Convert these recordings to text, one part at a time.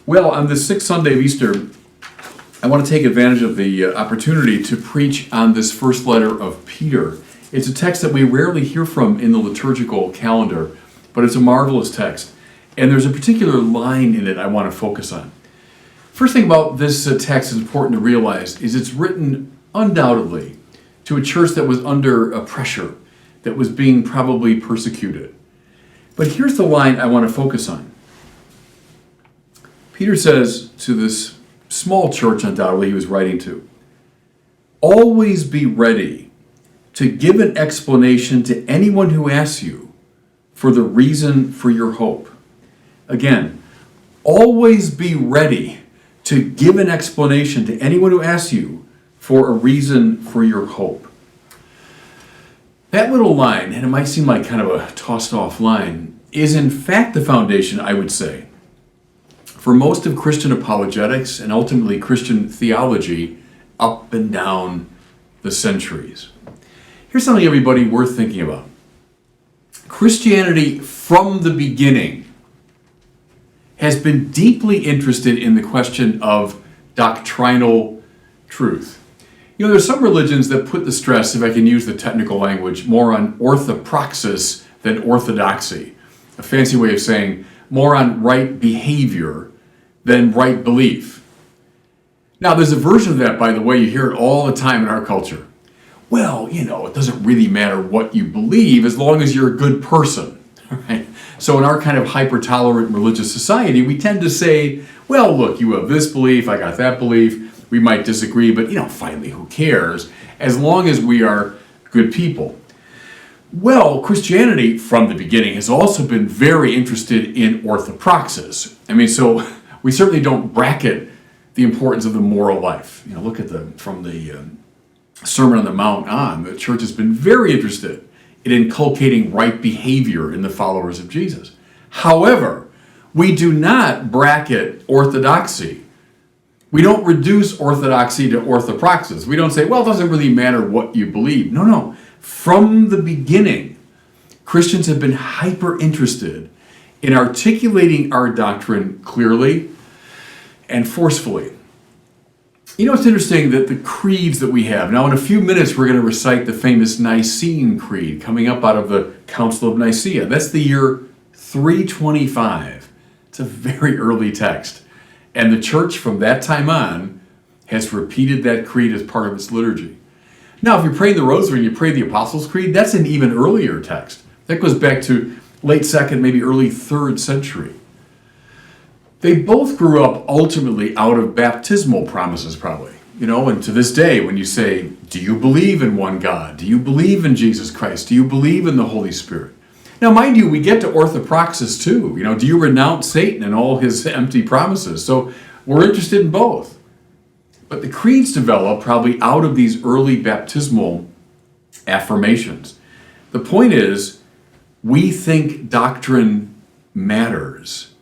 Well, on the sixth Sunday of Easter, I want to take advantage of the opportunity to preach on this first letter of Peter. It's a text that we rarely hear from in the liturgical calendar, but it's a marvelous text. And there's a particular line in it I want to focus on. First thing about this text is important to realize is it's written undoubtedly to a church that was under a pressure, that was being probably persecuted. But here's the line I want to focus on. Peter says to this small church, undoubtedly, he was writing to, always be ready to give an explanation to anyone who asks you for the reason for your hope. Again, always be ready to give an explanation to anyone who asks you for a reason for your hope. That little line, and it might seem like kind of a tossed off line, is in fact the foundation, I would say, for most of Christian apologetics and ultimately Christian theology up and down the centuries. Here's something, everybody, worth thinking about. Christianity from the beginning has been deeply interested in the question of doctrinal truth. You know, there's some religions that put the stress, if I can use the technical language, more on orthopraxis than orthodoxy. A fancy way of saying more on right behavior than right belief. Now, there's a version of that, by the way, you hear it all the time in our culture. Well, you know, it doesn't really matter what you believe as long as you're a good person. Right? So in our kind of hyper-tolerant religious society, we tend to say, well, look, you have this belief, I got that belief, we might disagree, but, you know, finally, who cares? As long as we are good people. Well, Christianity, from the beginning, has also been very interested in orthopraxis. I mean, so we certainly don't bracket the importance of the moral life. You know, look at from the Sermon on the Mount on, the church has been very interested in inculcating right behavior in the followers of Jesus. However, we do not bracket orthodoxy. We don't reduce orthodoxy to orthopraxis. We don't say, well, it doesn't really matter what you believe. No. From the beginning, Christians have been hyper interested in articulating our doctrine clearly and forcefully. You know, it's interesting that the creeds that we have, now in a few minutes we're going to recite the famous Nicene Creed coming up out of the Council of Nicaea. That's the year 325. It's a very early text. And the church from that time on has repeated that creed as part of its liturgy. Now, if you're praying the Rosary and you pray the Apostles' Creed, that's an even earlier text. That goes back to late 2nd, maybe early 3rd century. They both grew up ultimately out of baptismal promises, probably. You know, and to this day, when you say, do you believe in one God? Do you believe in Jesus Christ? Do you believe in the Holy Spirit? Now, mind you, we get to orthopraxis too. You know, do you renounce Satan and all his empty promises? So we're interested in both. But the creeds develop probably out of these early baptismal affirmations. The point is, we think doctrine matters.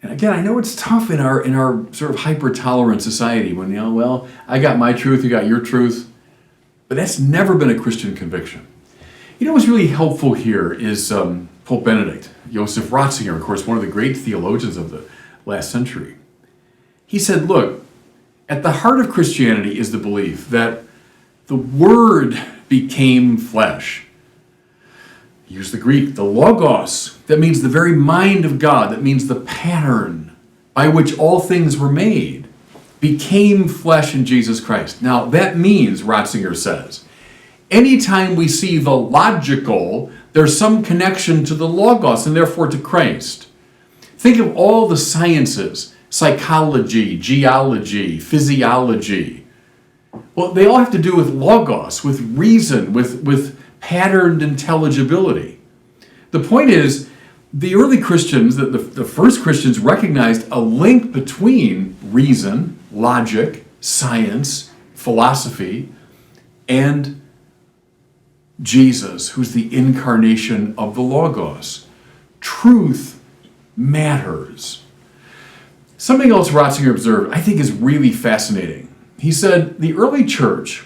And again, I know it's tough in our sort of hyper-tolerant society when, you know, well, I got my truth, you got your truth. But that's never been a Christian conviction. You know what's really helpful here is Pope Benedict, Joseph Ratzinger, of course, one of the great theologians of the last century. He said, look, at the heart of Christianity is the belief that the Word became flesh. Use the Greek, the logos, that means the very mind of God, that means the pattern by which all things were made, became flesh in Jesus Christ. Now, that means, Ratzinger says, anytime we see the logical, there's some connection to the logos and therefore to Christ. Think of all the sciences, psychology, geology, physiology. Well, they all have to do with logos, with reason, with patterned intelligibility. The point is, the early Christians, the first Christians, recognized a link between reason, logic, science, philosophy, and Jesus, who's the incarnation of the Logos. Truth matters. Something else Ratzinger observed I think is really fascinating. He said the early church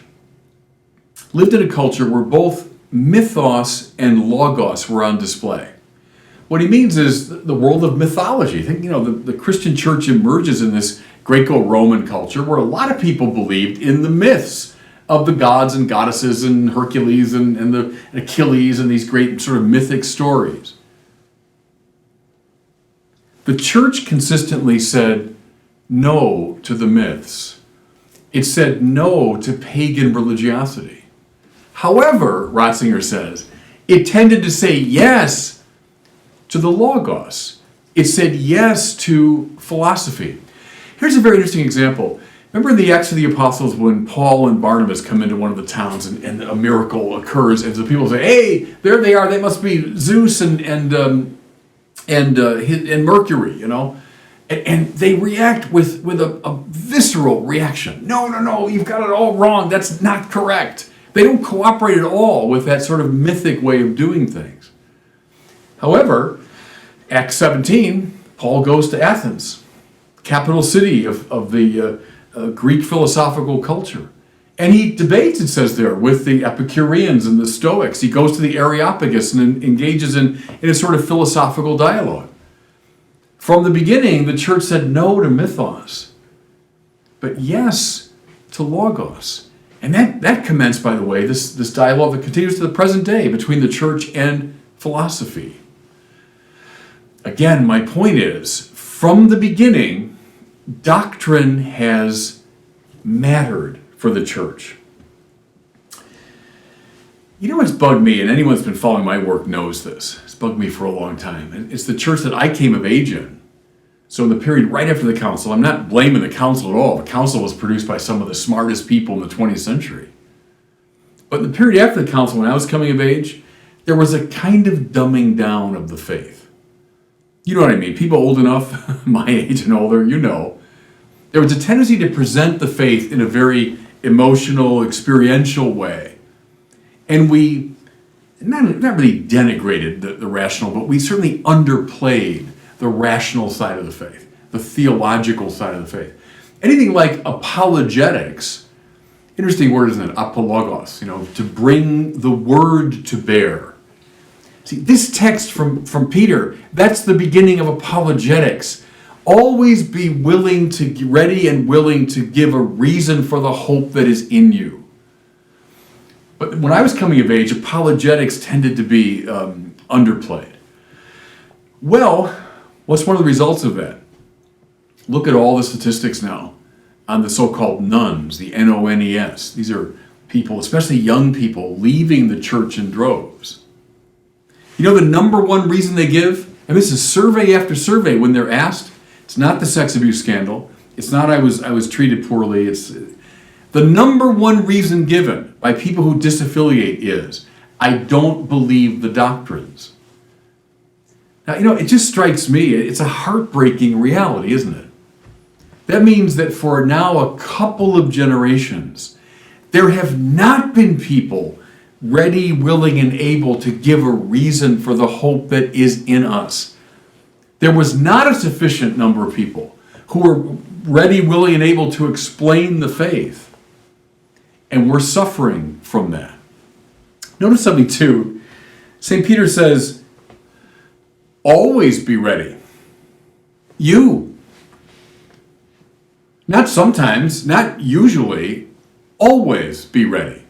lived in a culture where both mythos and logos were on display. What he means is the world of mythology. Think, the Christian church emerges in this Greco-Roman culture where a lot of people believed in the myths of the gods and goddesses and Hercules and the Achilles and these great sort of mythic stories. The church consistently said no to the myths. It said no to pagan religiosity. However, Ratzinger says, it tended to say yes to the Logos. It said yes to philosophy. Here's a very interesting example. Remember in the Acts of the Apostles when Paul and Barnabas come into one of the towns and a miracle occurs, and the people say, "Hey, there they are! They must be Zeus and Mercury," and they react with a visceral reaction. No, you've got it all wrong. That's not correct. They don't cooperate at all with that sort of mythic way of doing things. However, Acts 17, Paul goes to Athens, capital city of the Greek philosophical culture. And he debates, it says there, with the Epicureans and the Stoics. He goes to the Areopagus and engages in a sort of philosophical dialogue. From the beginning, the church said no to mythos, but yes to logos. And that commenced, by the way, this dialogue that continues to the present day between the church and philosophy. Again, my point is, from the beginning, doctrine has mattered for the church. You know what's bugged me, and anyone that's been following my work knows this. It's bugged me for a long time. And it's the church that I came of age in. So in the period right after the council, I'm not blaming the council at all. The council was produced by some of the smartest people in the 20th century. But in the period after the council, when I was coming of age, there was a kind of dumbing down of the faith. You know what I mean? People old enough, my age and older, there was a tendency to present the faith in a very emotional, experiential way. And we not really denigrated the rational, but we certainly underplayed the rational side of the faith, the theological side of the faith. Anything like apologetics, interesting word, isn't it? Apologos, to bring the word to bear. See, this text from Peter, that's the beginning of apologetics. Always be ready and willing to give a reason for the hope that is in you. But when I was coming of age, apologetics tended to be underplayed. Well, what's one of the results of that? Look at all the statistics now on the so-called nones, the N-O-N-E-S. These are people, especially young people, leaving the church in droves. The number one reason they give, and this is survey after survey when they're asked, it's not the sex abuse scandal. It's not I was treated poorly. It's the number one reason given by people who disaffiliate is, I don't believe the doctrines. Now, it just strikes me, it's a heartbreaking reality, isn't it? That means that for now a couple of generations, there have not been people ready, willing, and able to give a reason for the hope that is in us. There was not a sufficient number of people who were ready, willing, and able to explain the faith. And we're suffering from that. Notice something too. St. Peter says, always be ready. You. Not sometimes, not usually, always be ready.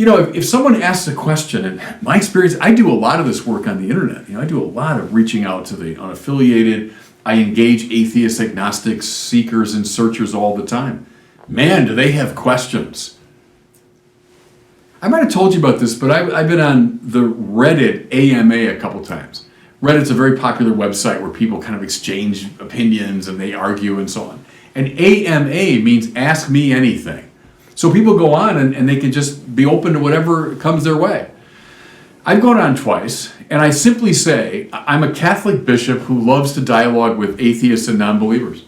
If someone asks a question, and my experience, I do a lot of this work on the internet. I do a lot of reaching out to the unaffiliated. I engage atheists, agnostics, seekers, and searchers all the time. Man, do they have questions. I might have told you about this, but I've been on the Reddit AMA a couple times. Reddit's a very popular website where people kind of exchange opinions and they argue and so on. And AMA means Ask Me Anything. So people go on and they can just be open to whatever comes their way. I've gone on twice, and I simply say, I'm a Catholic bishop who loves to dialogue with atheists and non-believers.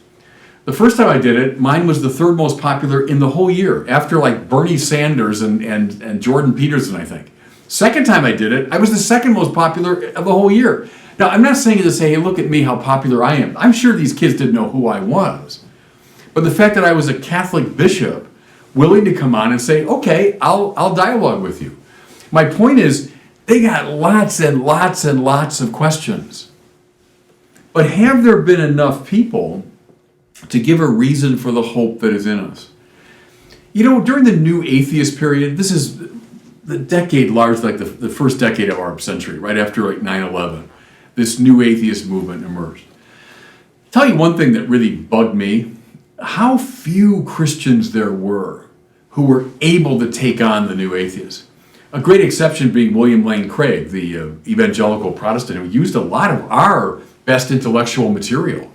The first time I did it, mine was the third most popular in the whole year, after like Bernie Sanders and Jordan Peterson, I think. Second time I did it, I was the second most popular of the whole year. Now, I'm not saying it to say, hey, look at me, how popular I am. I'm sure these kids didn't know who I was. But the fact that I was a Catholic bishop willing to come on and say, okay, I'll dialogue with you. My point is, They got lots and lots and lots of questions. But have there been enough people to give a reason for the hope that is in us? You know, during the New Atheist period, this is the decade largely like the first decade of our century, right after like 9/11, this New Atheist movement emerged. I'll tell you one thing that really bugged me, how few Christians there were who were able to take on the New Atheists. A great exception being William Lane Craig, the evangelical Protestant, who used a lot of our best intellectual material.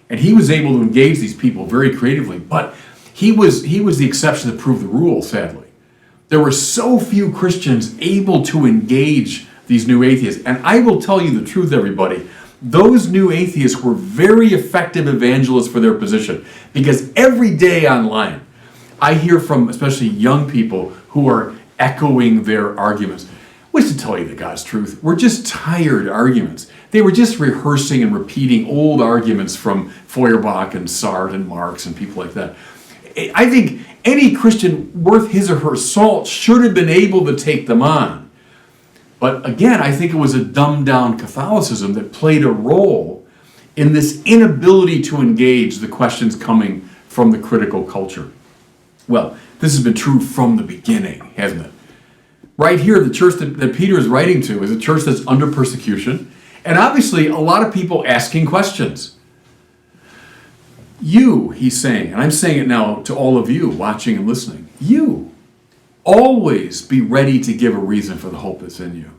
And he was able to engage these people very creatively, but he was the exception that proved the rule, sadly. There were so few Christians able to engage these new atheists. And I will tell you the truth, everybody. Those new atheists were very effective evangelists for their position. Because every day online, I hear from especially young people who are echoing their arguments. Which, to tell you the God's truth, were just tired arguments. They were just rehearsing and repeating old arguments from Feuerbach and Sartre and Marx and people like that. I think any Christian worth his or her salt should have been able to take them on. But again, I think it was a dumbed-down Catholicism that played a role in this inability to engage the questions coming from the critical culture. Well, this has been true from the beginning, hasn't it? Right here, the church that Peter is writing to is a church that's under persecution, and obviously a lot of people asking questions. You, he's saying, and I'm saying it now to all of you watching and listening, you always be ready to give a reason for the hope that's in you.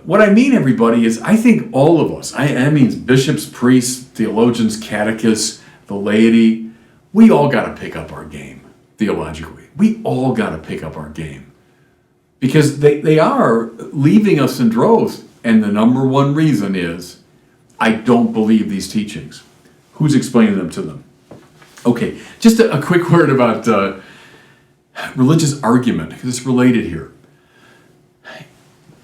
What I mean, everybody, is I think all of us, I mean bishops, priests, theologians, catechists, the laity, we all got to pick up our game theologically. We all got to pick up our game. Because they are leaving us in droves, and the number one reason is, I don't believe these teachings. Who's explaining them to them? Okay, just a quick word about religious argument, because it's related here.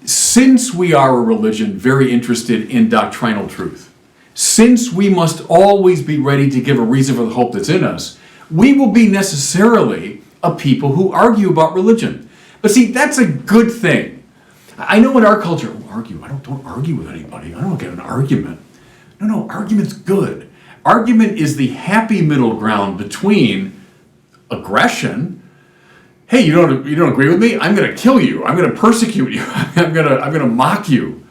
Since we are a religion very interested in doctrinal truth, since we must always be ready to give a reason for the hope that's in us, we will be necessarily a people who argue about religion. But see, that's a good thing. I know in our culture, argue. I don't argue with anybody. I don't get an argument. No, argument's good. Argument is the happy middle ground between aggression. Hey, you don't agree with me? I'm going to kill you. I'm going to persecute you. I'm going to mock you.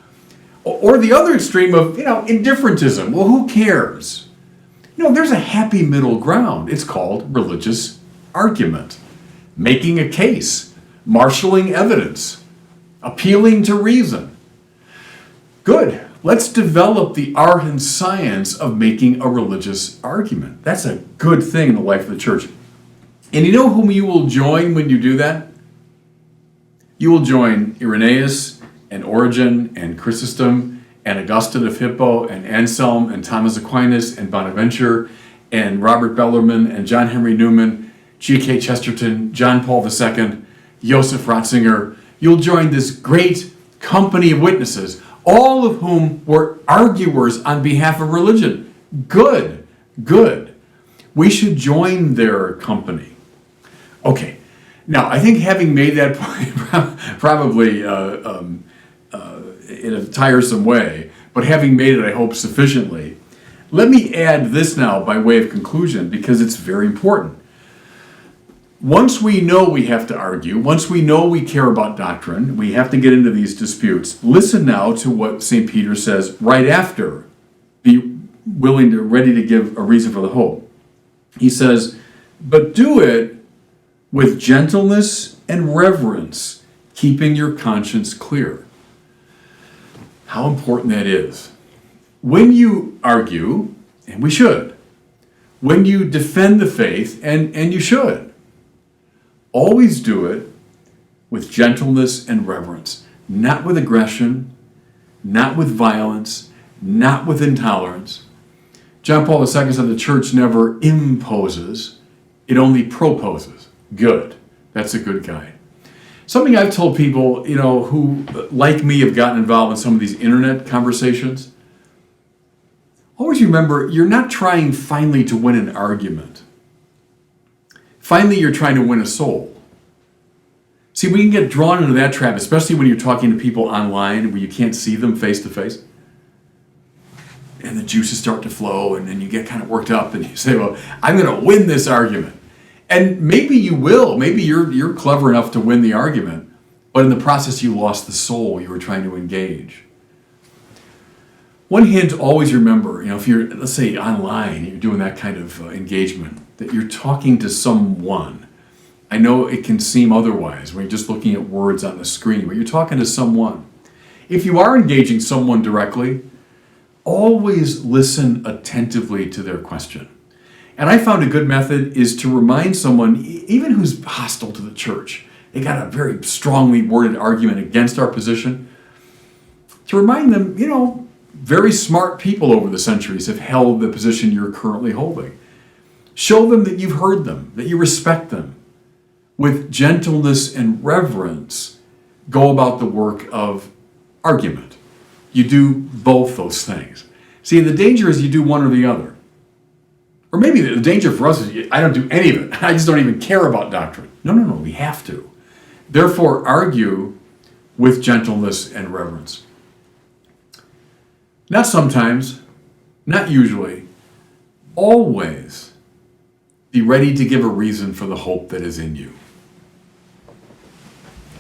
Or the other extreme of, indifferentism. Well, who cares? There's a happy middle ground. It's called religious argument. Making a case, marshaling evidence, appealing to reason. Good. Let's develop the art and science of making a religious argument. That's a good thing in the life of the church. And you know whom you will join when you do that? You will join Irenaeus and Origen and Chrysostom and Augustine of Hippo and Anselm and Thomas Aquinas and Bonaventure and Robert Bellarmine and John Henry Newman, G.K. Chesterton, John Paul II, Joseph Ratzinger. You'll join this great company of witnesses, all of whom were arguers on behalf of religion. Good. We should join their company. Okay, now I think having made that point probably in a tiresome way, but having made it, I hope, sufficiently, let me add this now by way of conclusion, because it's very important. Once we know we have to argue, once we know we care about doctrine, we have to get into these disputes. Listen now to what St. Peter says right after, be ready to give a reason for the hope. He says, but do it with gentleness and reverence, keeping your conscience clear. How important that is. When you argue, and we should, when you defend the faith, and you should, always do it with gentleness and reverence, not with aggression, not with violence, not with intolerance. John Paul II said the church never imposes, it only proposes. Good. That's a good guide. Something I've told people, who, like me, have gotten involved in some of these internet conversations, always remember, you're not trying finally to win an argument. Finally, you're trying to win a soul. See, we can get drawn into that trap, especially when you're talking to people online where you can't see them face to face. And the juices start to flow, and then you get kind of worked up, and you say, well, I'm going to win this argument. And maybe you will. Maybe you're clever enough to win the argument, but in the process you lost the soul you were trying to engage. One hint, always remember, if you're, let's say, online, you're doing that kind of engagement, that you're talking to someone. I know it can seem otherwise when you're just looking at words on the screen, but you're talking to someone. If you are engaging someone directly, always listen attentively to their question. And I found a good method is to remind someone, even who's hostile to the church, they got a very strongly worded argument against our position, to remind them, very smart people over the centuries have held the position you're currently holding. Show them that you've heard them, that you respect them. With gentleness and reverence, go about the work of argument. You do both those things. See, the danger is you do one or the other. Or maybe the danger for us is I don't do any of it. I just don't even care about doctrine. No, we have to. Therefore, argue with gentleness and reverence. Not sometimes, not usually, always be ready to give a reason for the hope that is in you.